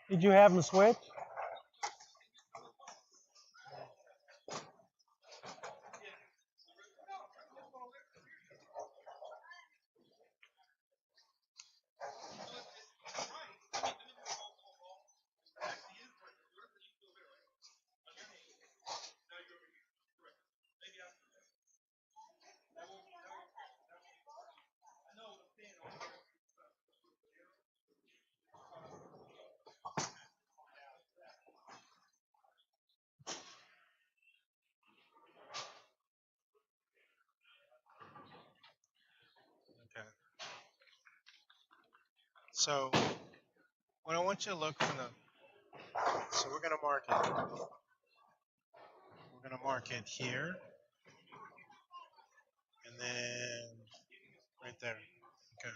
Did you have them switch? Okay. So what I want you to look for the so we're gonna mark it. We're gonna mark it here and then right there. Okay.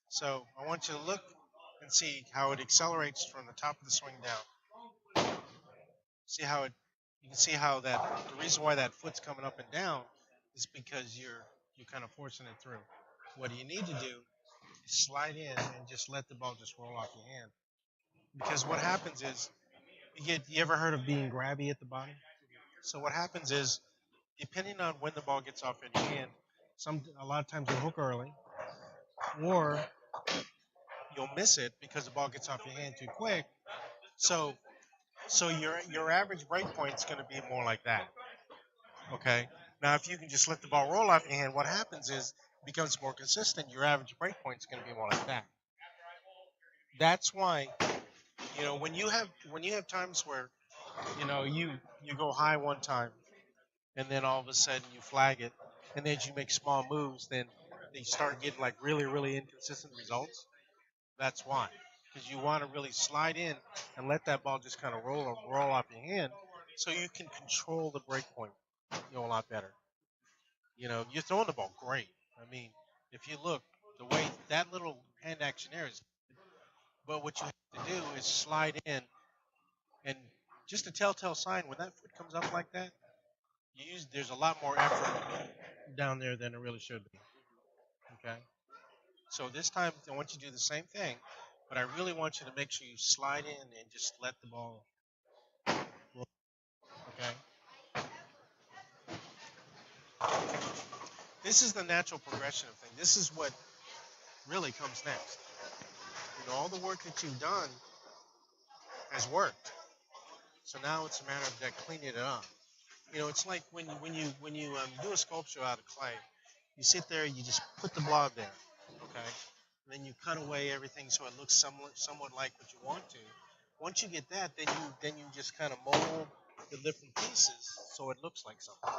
So I want you to look and see how it accelerates from the top of the swing down. See how it you can see how that the reason why that foot's coming up and down is because you're kind of forcing it through. What you need to do is slide in and just let the ball just roll off your hand. Because what happens is you ever heard of being grabby at the bottom? So what happens is depending on when the ball gets off in your hand, a lot of times you'll hook early, or you'll miss it because the ball gets off your hand too quick. So your average break point is going to be more like that. Okay. Now if you can just let the ball roll off your hand, what happens is it becomes more consistent. Your average break point is going to be more like that. That's why when you have times where you go high one time and then all of a sudden you flag it, and then you make small moves, then they start getting like really, really inconsistent results. That's why, because you want to really slide in and let that ball just kind of roll off your hand, so you can control the break point, a lot better. You're throwing the ball great. I mean, if you look, the way that little hand action there is, but what you have to do is slide in, and just a telltale sign when that foot comes up like that, there's a lot more effort down there than it really should be. Okay. So this time I want you to do the same thing, but I really want you to make sure you slide in and just let the ball roll. Okay. This is the natural progression of things. This is what really comes next. All the work that you've done has worked. So now it's a matter of that cleaning it up. It's like when you do a sculpture out of clay, you sit there, you just put the blob there, okay, and then you cut away everything so it looks somewhat like what you want to. Once you get that, then you just kind of mold the different pieces so it looks like something.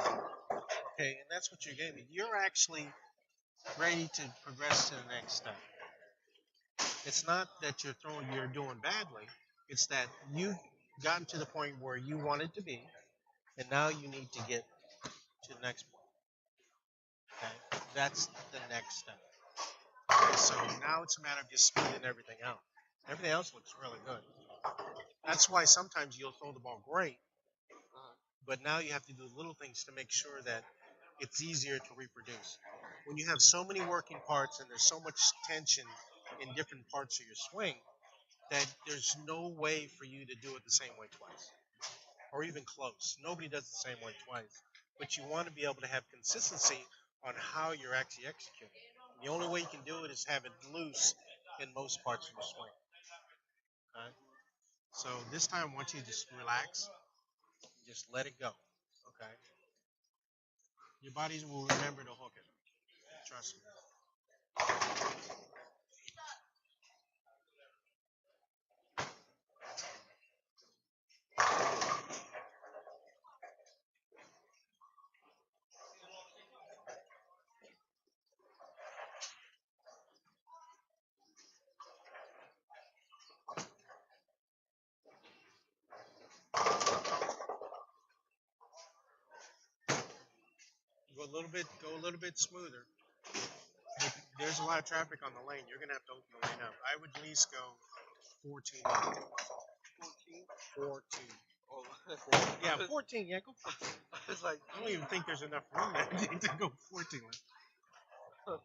Okay, and that's what you're getting. You're actually ready to progress to the next step. It's not that you're doing badly. It's that you've gotten to the point where you wanted to be, and now you need to get to the next point. Okay, that's the next step. Okay, so now it's a matter of just smoothing everything out. Everything else looks really good. That's why sometimes you'll throw the ball great, but now you have to do little things to make sure that it's easier to reproduce. When you have so many working parts and there's so much tension in different parts of your swing, that there's no way for you to do it the same way twice, or even close. Nobody does the same way twice. But you want to be able to have consistency on how you're actually executing. The only way you can do it is have it loose in most parts of your swing. Okay? So this time, I want you to just relax, just let it go. Okay? Your body will remember to hook it. Trust me. Go a little bit smoother. But there's a lot of traffic on the lane. You're gonna have to open the lane up. I would at least go 14. 14. 14. Oh, yeah, 14. Yeah, go 14. It's like I don't even think there's enough room there to go 14. 14.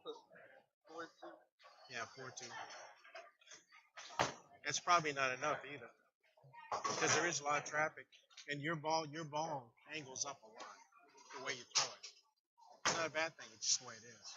Yeah, 14. It's probably not enough either because there is a lot of traffic, and your ball angles up a lot the way you throw it. It's not a bad thing. It's just the way it is.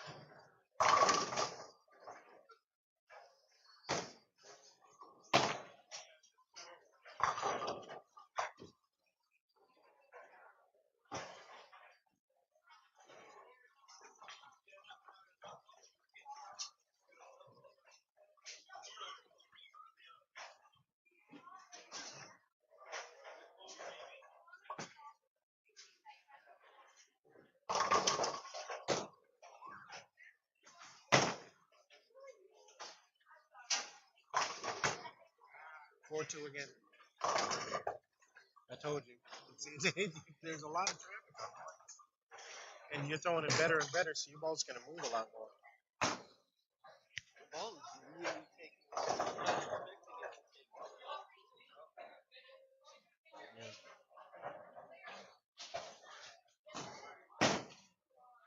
4-2 again. I told you. There's a lot of traffic on it. And you're throwing it better and better, so your ball's going to move a lot more. The ball is really taking.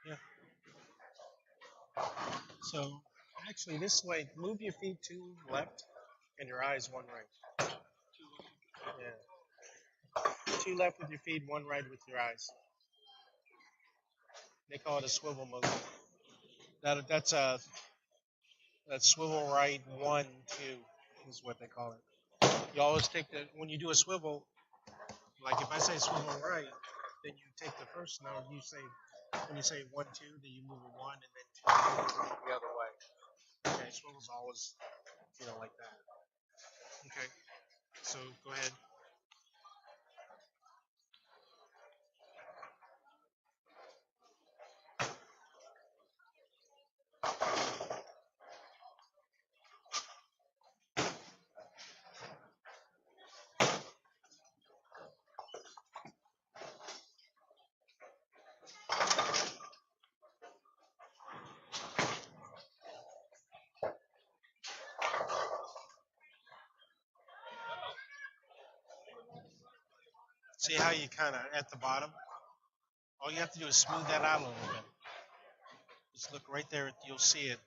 Yeah. So, actually, this way, move your feet two left and your eyes one right. Yeah. Two left with your feet, one right with your eyes. They call it a swivel move. That's swivel right 1, 2 is what they call it. You always take when you do a swivel, like if I say swivel right, then you take the first note. When you say 1, 2, then you move a 1 and then 2 the other way. Okay, swivel's always like that. Okay, so go ahead. See how you kind of at the bottom? All you have to do is smooth that out a little bit. Just look right there. You'll see it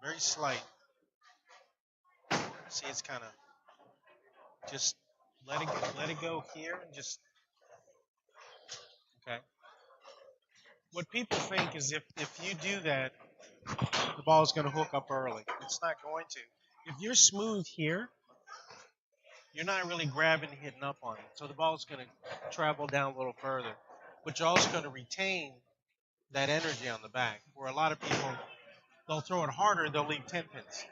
very slight. See, it's kind of just let it go here and just okay. What people think is if you do that, the ball is going to hook up early. It's not going to. If you're smooth here, you're not really grabbing and hitting up on it. So the ball is going to travel down a little further. But you're also going to retain that energy on the back. Where a lot of people, they'll throw it harder, they'll leave 10 pins.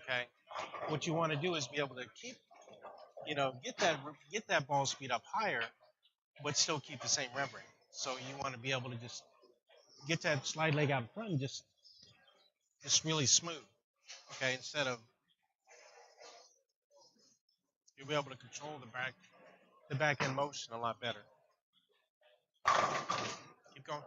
Okay? What you want to do is be able to keep, get that ball speed up higher, but still keep the same rev rate. So you want to be able to just get that slide leg out in front and just really smooth. Okay, instead of you'll be able to control the back end motion a lot better. Keep going.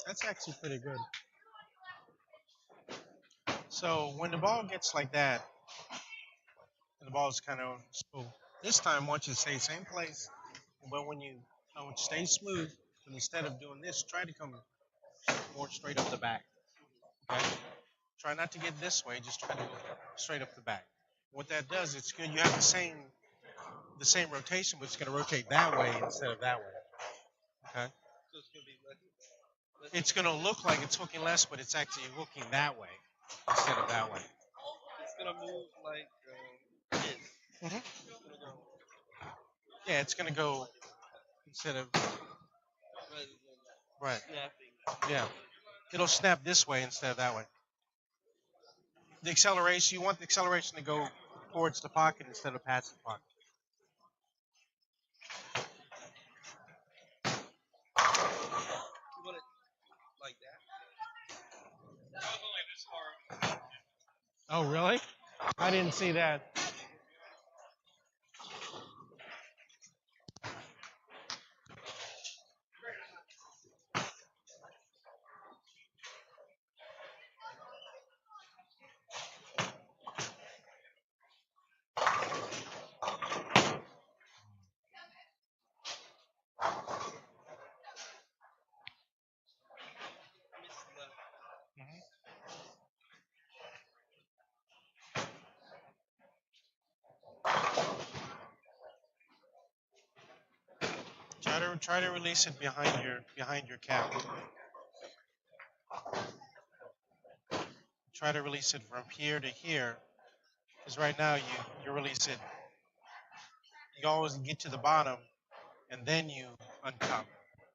That's actually pretty good. So when the ball gets like that, and the ball is kind of smooth, this time I want you to stay same place, but I want you to stay smooth, and instead of doing this, try to come more straight up the back. Okay? Try not to get this way, just try to go straight up the back. What that does, it's good. You have the same rotation, but it's going to rotate that way instead of that way. Okay? So it's gonna be less. It's going to look like it's hooking less, but it's actually hooking that way instead of that way. It's gonna move like this. Mm-hmm. It's gonna go Yeah, it's going to go instead of rather than right. snapping. Yeah, it'll snap this way instead of that way. The acceleration, you want the acceleration to go towards the pocket instead of past the pocket. You want it like that. Oh, really? I didn't see that. Miss left. Mhm. Try to release it behind your cap. Try to release it from here to here, because right now you release it. You always get to the bottom and then you uncap.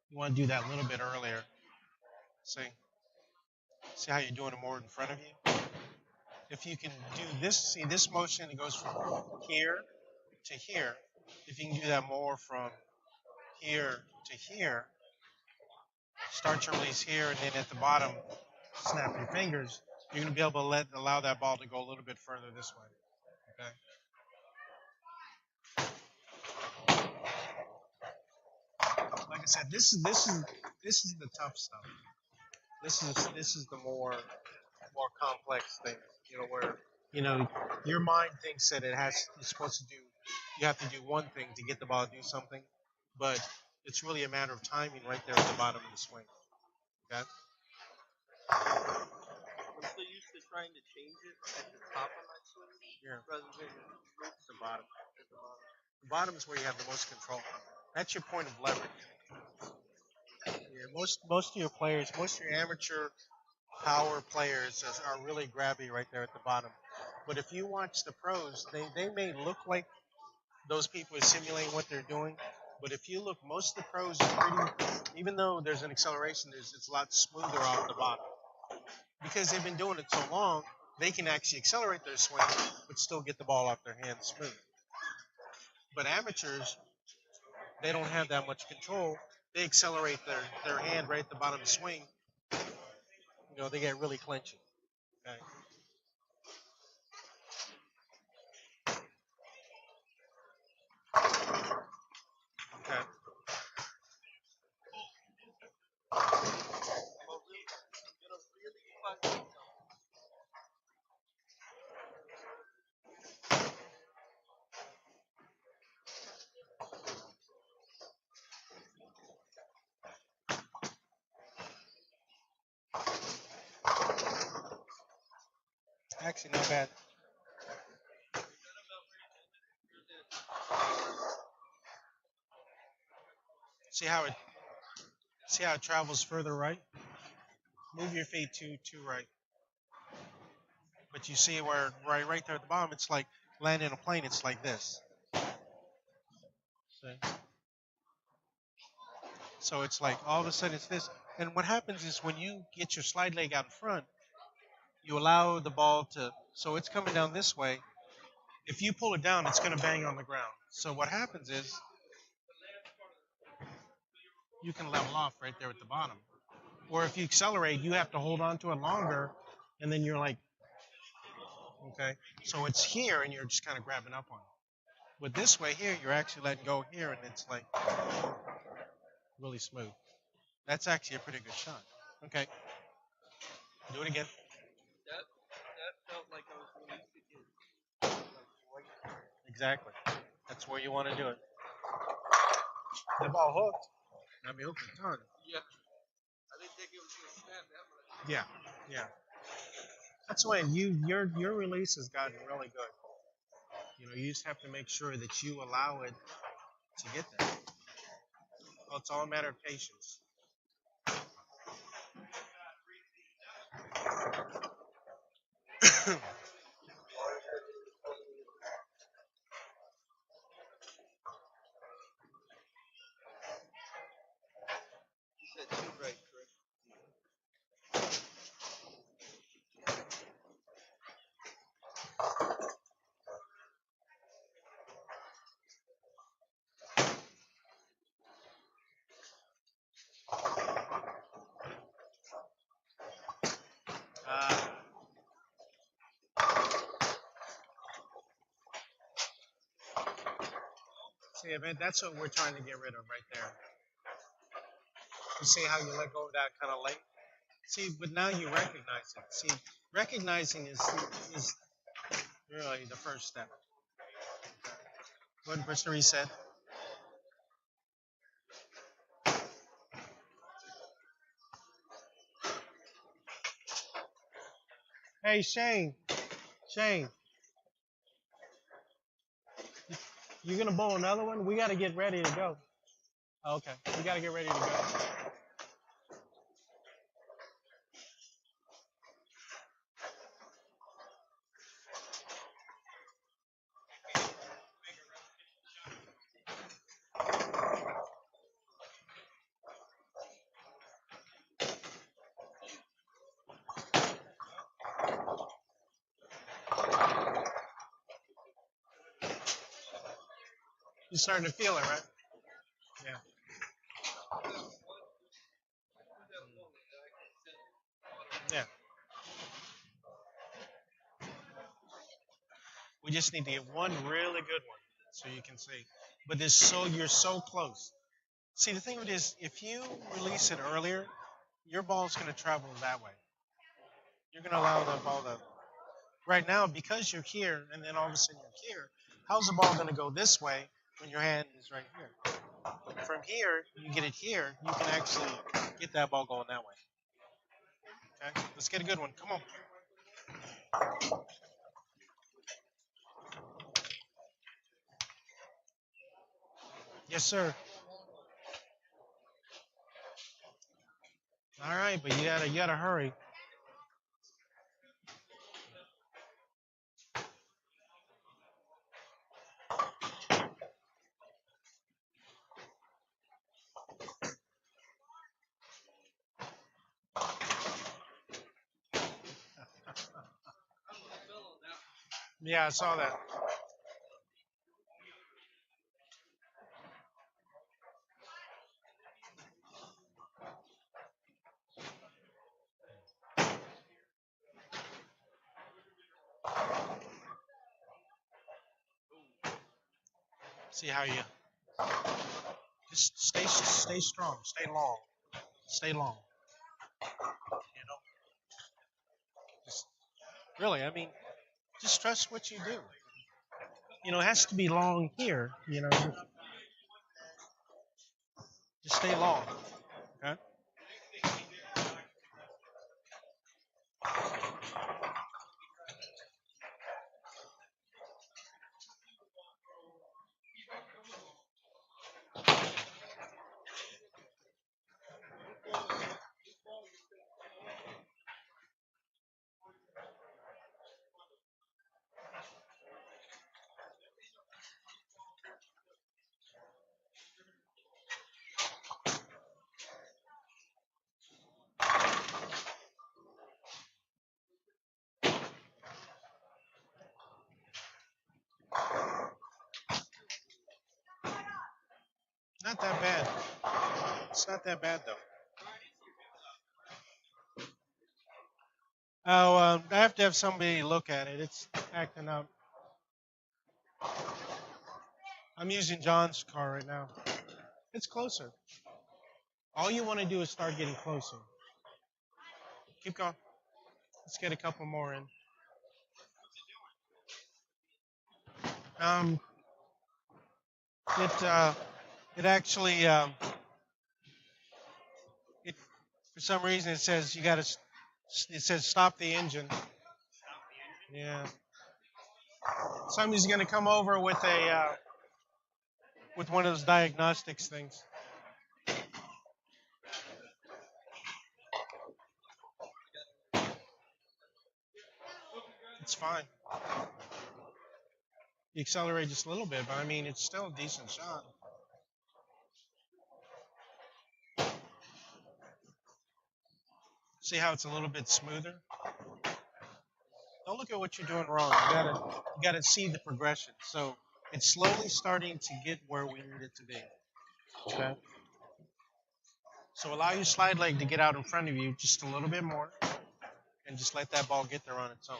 You want to do that a little bit earlier. See how you're doing it more in front of you. If you can do this, see this motion, it goes from here to here. If you can do that more from here to here, start your release here, and then at the bottom, snap your fingers. You're going to be able to allow that ball to go a little bit further this way. Okay. Like I said, this is the tough stuff. This is the more complex thing. Where your mind thinks that you're supposed to do, you have to do one thing to get the ball to do something, but it's really a matter of timing right there at the bottom of the swing. Okay. I'm so used to trying to change it at the top of my swing Yeah. rather than move The bottom. at the bottom. The bottom is where you have the most control. That's your point of leverage. Yeah, most of your players, most of your amateur power players are really grabby right there at the bottom. But if you watch the pros, they may look like those people are simulating what they're doing. But if you look, most of the pros are pretty, even though there's an acceleration, it's a lot smoother off the bottom. Because they've been doing it so long, they can actually accelerate their swing, but still get the ball off their hands smooth. But amateurs, they don't have that much control. They accelerate their hand right at the bottom of the swing. They get really clenchy. Okay. Okay. I'm gonna really fuck myself. Actually, not bad. See how it see how it travels further right? Move your feet to right. But you see where right there at the bottom, it's like landing a plane. It's like this. See? So it's like all of a sudden it's this. And what happens is when you get your slide leg out in front, you allow the ball to. So it's coming down this way. If you pull it down, it's going to bang on the ground. So what happens is you can level off right there at the bottom. Or if you accelerate, you have to hold on to it longer, and then you're like, okay. So it's here, and you're just kind of grabbing up on it. With this way here, you're actually letting go here, and it's like really smooth. That's actually a pretty good shot. Okay, do it again. That felt like I was releasing it like right there. Exactly. That's where you want to do it. The ball hooked. I mean, hooked a ton. Yeah. I didn't think it was gonna snap that much. Yeah, yeah. That's why your release has gotten really good. You just have to make sure that you allow it to get there. Well, it's all a matter of patience. You said two right, correct? Uh, See, I bet that's what we're trying to get rid of right there. You see how you let go of that kind of late? See, but now you recognize it. See, recognizing is really the first step. Go ahead and press the reset. Hey, Shane, you gonna bowl another one? We gotta get ready to go. Oh, okay, we gotta get ready to go. You're starting to feel it, right? Yeah. Yeah. We just need to get one really good one so you can see. But you're so close. See, the thing of it is, if you release it earlier, your ball's going to travel that way. You're going to allow the ball to. Right now, because you're here, and then all of a sudden you're here, how's the ball going to go this way when your hand is right here? From here, you get it here, you can actually get that ball going that way. Okay, let's get a good one. Come on. Yes, sir. All right, but you gotta hurry. Yeah, I saw that. See how you just stay strong, stay long. You know, just really, I mean, just trust what you do. You know, it has to be long here. You know, just stay long. Okay. Not that bad. It's not that bad though. Oh, I have to have somebody look at it. It's acting up. I'm using John's car right now. It's closer. All you want to do is start getting closer. Keep going. Let's get a couple more in. Um, it actually it for some reason it says you got to. It says stop the engine. Yeah. Somebody's gonna come over with one of those diagnostics things. It's fine. You accelerate just a little bit, but I mean it's still a decent shot. See how it's a little bit smoother? Don't look at what you're doing wrong. You gotta see the progression. So it's slowly starting to get where we need it to be. Okay. So allow your slide leg to get out in front of you just a little bit more, and just let that ball get there on its own.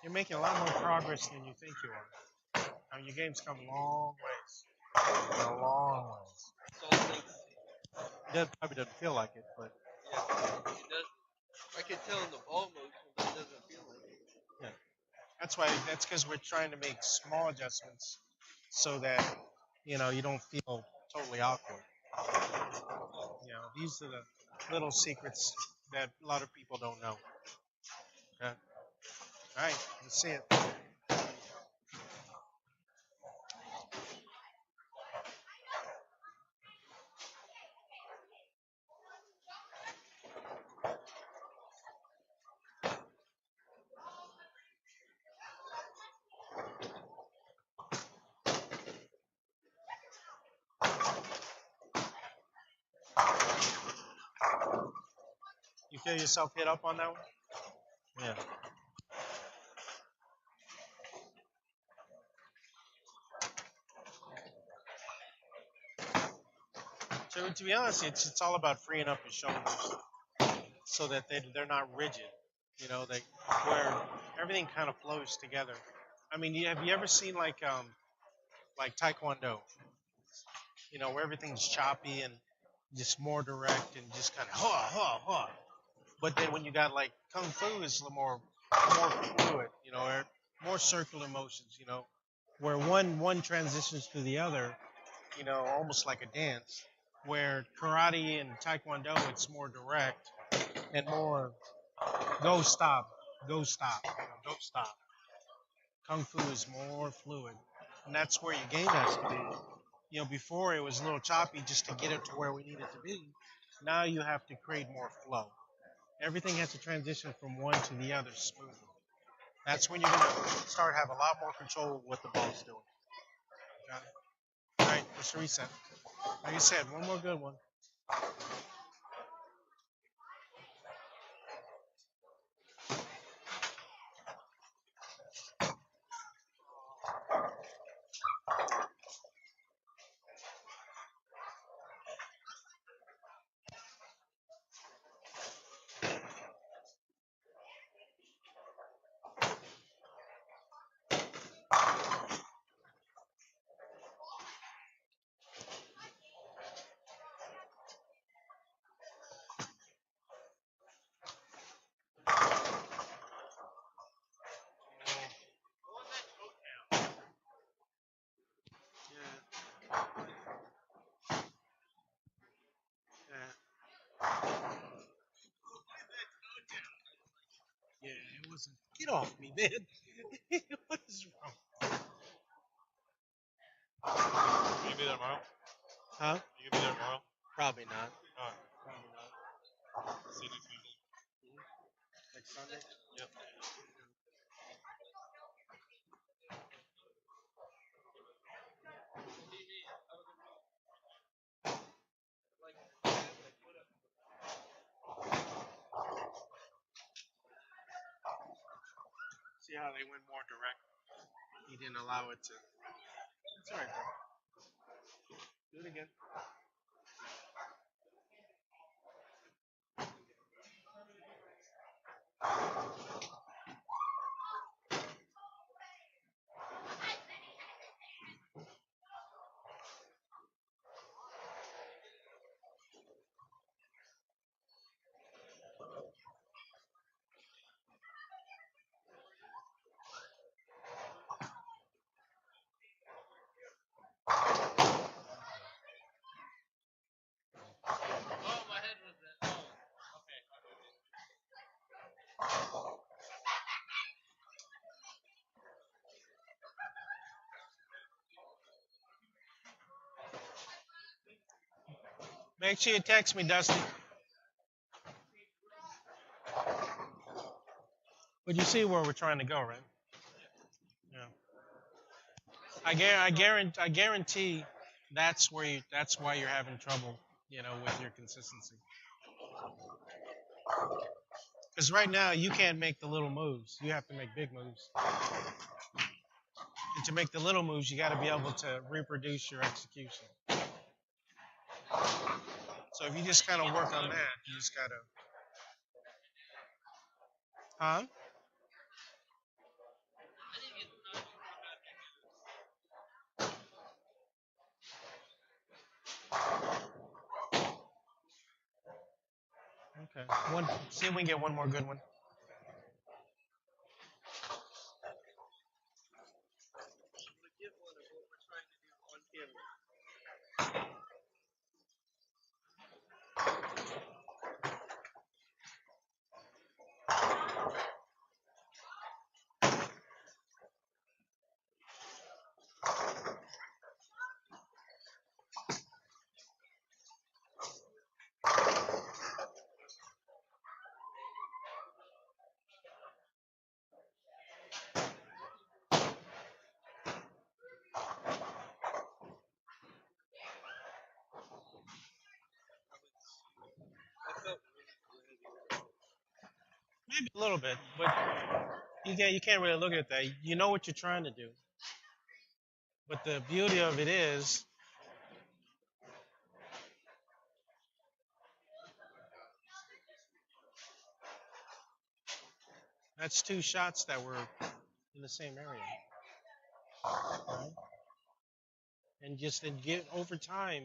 You're making a lot more progress than you think you are. Your game's come a long ways. A long ways. Saul thinks, It probably doesn't feel like it, but yeah, it does. I can tell in the ball motion, but it doesn't feel like it. yeah. That's because we're trying to make small adjustments so that you don't feel totally awkward. These are the little secrets that a lot of people don't know. Okay. All right, let's see it. You feel yourself hit up on that one? Yeah. To be honest, it's all about freeing up your shoulders so that they're not rigid. They where everything kind of flows together. I mean, have you ever seen like Taekwondo? Where everything's choppy and just more direct and just kind of ha ha ha. But then when you got like Kung Fu is a little more fluid, or more circular motions, where one transitions to the other, almost like a dance. Where karate and taekwondo, it's more direct and more go stop, go stop, don't stop. Kung Fu is more fluid, and that's where your game has to be. Before it was a little choppy just to get it to where we need it to be. Now you have to create more flow. Everything has to transition from one to the other smoothly. That's when you're going to start have a lot more control of what the ball's doing. Got it? All right, let's reset. Like I said, one more good one. Yeah, it wasn't. Get off me, man. What is wrong? You gonna be there tomorrow? Huh? You gonna be there tomorrow? Probably not. Alright. Probably not. See you next week. Next Sunday? Yep. See how they went more direct? He didn't allow it to. It's alright, though. Do it again. Oh, my head was in. Oh, okay. Make sure you text me, Dusty. But you see where we're trying to go, right? Yeah. I guarantee that's why you're having trouble, with your consistency. Because right now you can't make the little moves. You have to make big moves. And to make the little moves, you got to be able to reproduce your execution. So if you just kind of work on that, you just gotta, huh? Okay. See if we can get one more good one. I'm gonna get one of what we're trying to do on camera. That felt really good. Maybe a little bit, but you can't really look at that. You know what you're trying to do. But the beauty of it is that's two shots that were in the same area. Right? And just then get over time,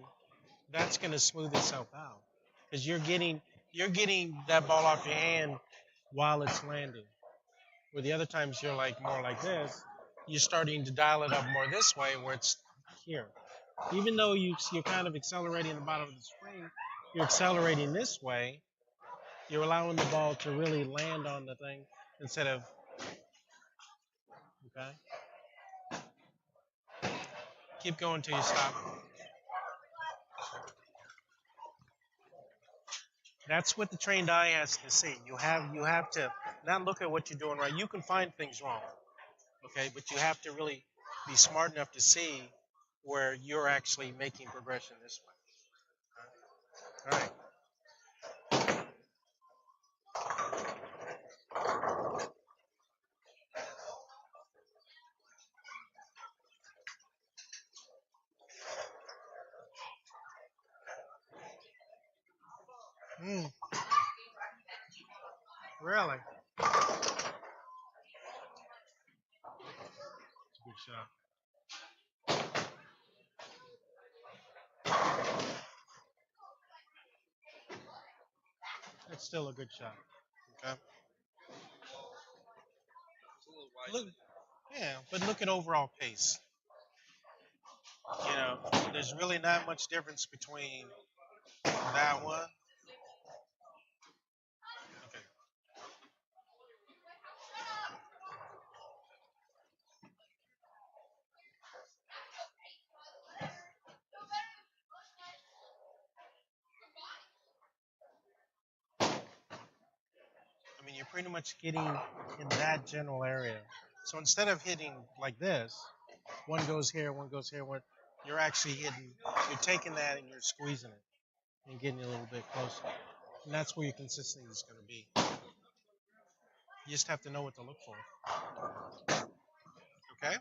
that's going to smooth itself out because you're getting that ball off your hand while it's landing. Where the other times you're like more like this, you're starting to dial it up more this way where it's here. Even though you're kind of accelerating the bottom of the spring, you're accelerating this way. You're allowing the ball to really land on the thing instead of okay. Keep going till you stop. That's what the trained eye has to see. You have to not look at what you're doing right. You can find things wrong, okay, but you have to really be smart enough to see where you're actually making progression this way. All right. Really? Good shot. That's still a good shot. Okay. It's a little wide. Look, yeah, but look at overall pace. You know, there's really not much difference between that one. Okay. I mean, you're pretty much getting in that general area. So instead of hitting like this, one goes here, you're actually hitting, you're taking that and you're squeezing it and getting a little bit closer. And that's where your consistency is going to be. You just have to know what to look for. Okay?